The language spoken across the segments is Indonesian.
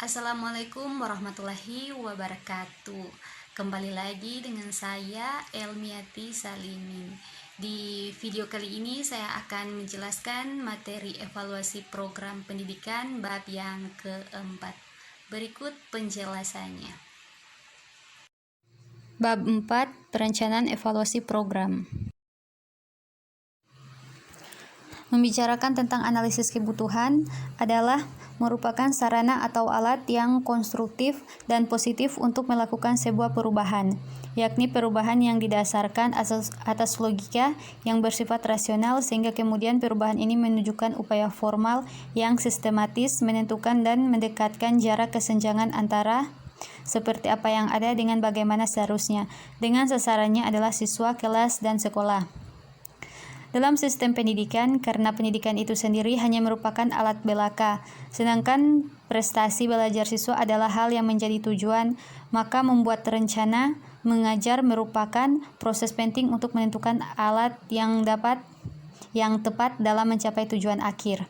Assalamualaikum warahmatullahi wabarakatuh. Kembali lagi dengan saya Elmiati Salimin. Di video kali ini saya akan menjelaskan materi evaluasi program pendidikan bab yang keempat. Berikut penjelasannya. Bab 4, perencanaan evaluasi program. Membicarakan tentang analisis kebutuhan adalah merupakan sarana atau alat yang konstruktif dan positif untuk melakukan sebuah perubahan, yakni perubahan yang didasarkan atas logika yang bersifat rasional, sehingga kemudian perubahan ini menunjukkan upaya formal yang sistematis menentukan dan mendekatkan jarak kesenjangan antara seperti apa yang ada dengan bagaimana seharusnya, dengan sasarannya adalah siswa, kelas, dan sekolah. Dalam sistem pendidikan, karena pendidikan itu sendiri hanya merupakan alat belaka, sedangkan prestasi belajar siswa adalah hal yang menjadi tujuan, maka membuat rencana mengajar merupakan proses penting untuk menentukan alat yang tepat dalam mencapai tujuan akhir.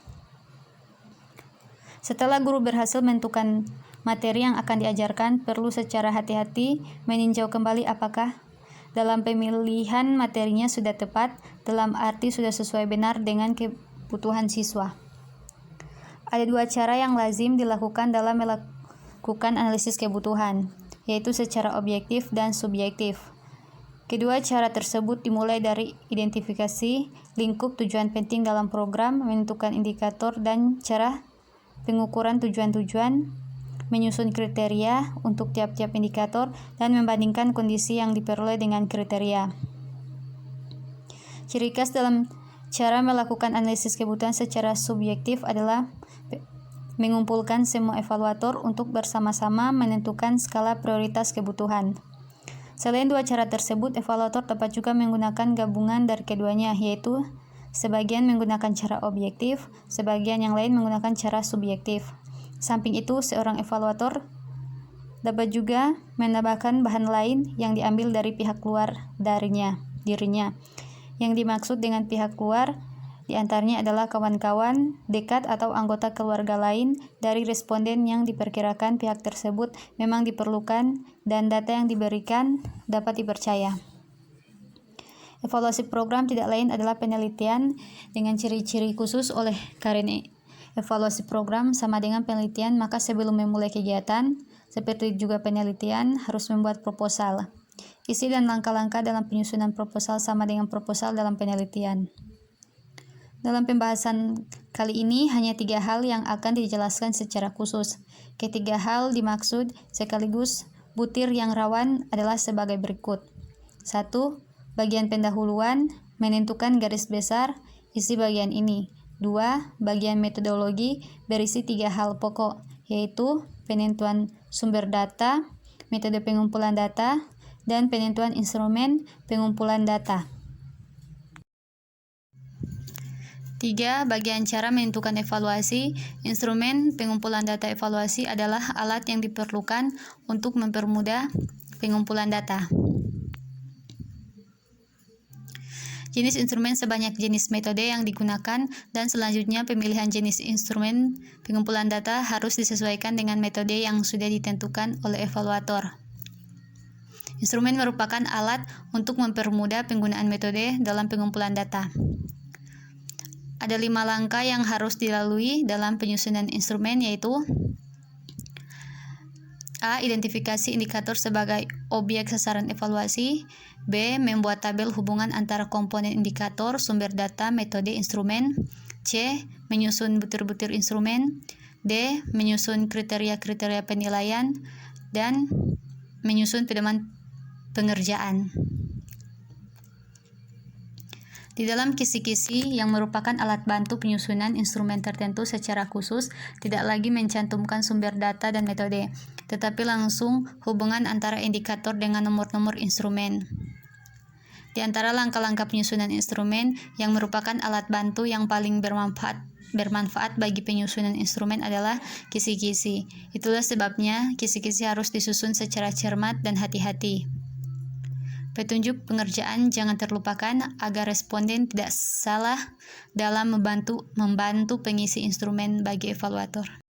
Setelah guru berhasil menentukan materi yang akan diajarkan, perlu secara hati-hati meninjau kembali apakah dalam pemilihan materinya sudah tepat, dalam arti sudah sesuai benar dengan kebutuhan siswa. Ada dua cara yang lazim dilakukan dalam melakukan analisis kebutuhan, yaitu secara objektif dan subjektif. Kedua cara tersebut dimulai dari identifikasi lingkup tujuan penting dalam program, menentukan indikator dan cara pengukuran tujuan-tujuan, menyusun kriteria untuk tiap-tiap indikator, dan membandingkan kondisi yang diperoleh dengan kriteria. Ciri khas dalam cara melakukan analisis kebutuhan secara subjektif adalah mengumpulkan semua evaluator untuk bersama-sama menentukan skala prioritas kebutuhan. Selain dua cara tersebut, evaluator dapat juga menggunakan gabungan dari keduanya, yaitu sebagian menggunakan cara objektif, sebagian yang lain menggunakan cara subjektif. Samping itu, seorang evaluator dapat juga menambahkan bahan lain yang diambil dari pihak luar dirinya. Yang dimaksud dengan pihak luar diantaranya adalah kawan-kawan dekat atau anggota keluarga lain dari responden yang diperkirakan pihak tersebut memang diperlukan dan data yang diberikan dapat dipercaya. Evaluasi program tidak lain adalah penelitian dengan ciri-ciri khusus. Oleh karena evaluasi program sama dengan penelitian, maka sebelum memulai kegiatan, seperti juga penelitian, harus membuat proposal. Isi dan langkah-langkah dalam penyusunan proposal sama dengan proposal dalam penelitian. Dalam pembahasan kali ini, hanya 3 hal yang akan dijelaskan secara khusus. Ketiga hal dimaksud sekaligus butir yang rawan adalah sebagai berikut. 1. Bagian pendahuluan, menentukan garis besar isi bagian ini. 2. Bagian metodologi berisi 3 hal pokok, yaitu penentuan sumber data, metode pengumpulan data, dan penentuan instrumen pengumpulan data. 3. Bagian cara menentukan evaluasi. Instrumen pengumpulan data evaluasi adalah alat yang diperlukan untuk mempermudah pengumpulan data. Jenis instrumen sebanyak jenis metode yang digunakan, dan selanjutnya pemilihan jenis instrumen pengumpulan data harus disesuaikan dengan metode yang sudah ditentukan oleh evaluator. Instrumen merupakan alat untuk mempermudah penggunaan metode dalam pengumpulan data. Ada 5 langkah yang harus dilalui dalam penyusunan instrumen, yaitu A. Identifikasi indikator sebagai objek sasaran evaluasi. B. Membuat tabel hubungan antara komponen indikator, sumber data, metode, instrumen. C. Menyusun butir-butir instrumen. D. Menyusun kriteria-kriteria penilaian. Dan menyusun pedoman pengerjaan. Di dalam kisi-kisi yang merupakan alat bantu penyusunan instrumen tertentu secara khusus, tidak lagi mencantumkan sumber data dan metode, tetapi langsung hubungan antara indikator dengan nomor-nomor instrumen. Di antara langkah-langkah penyusunan instrumen yang merupakan alat bantu yang paling bermanfaat bagi penyusunan instrumen adalah kisi-kisi. Itulah sebabnya kisi-kisi harus disusun secara cermat dan hati-hati. Petunjuk pengerjaan jangan terlupakan agar responden tidak salah dalam membantu pengisi instrumen bagi evaluator.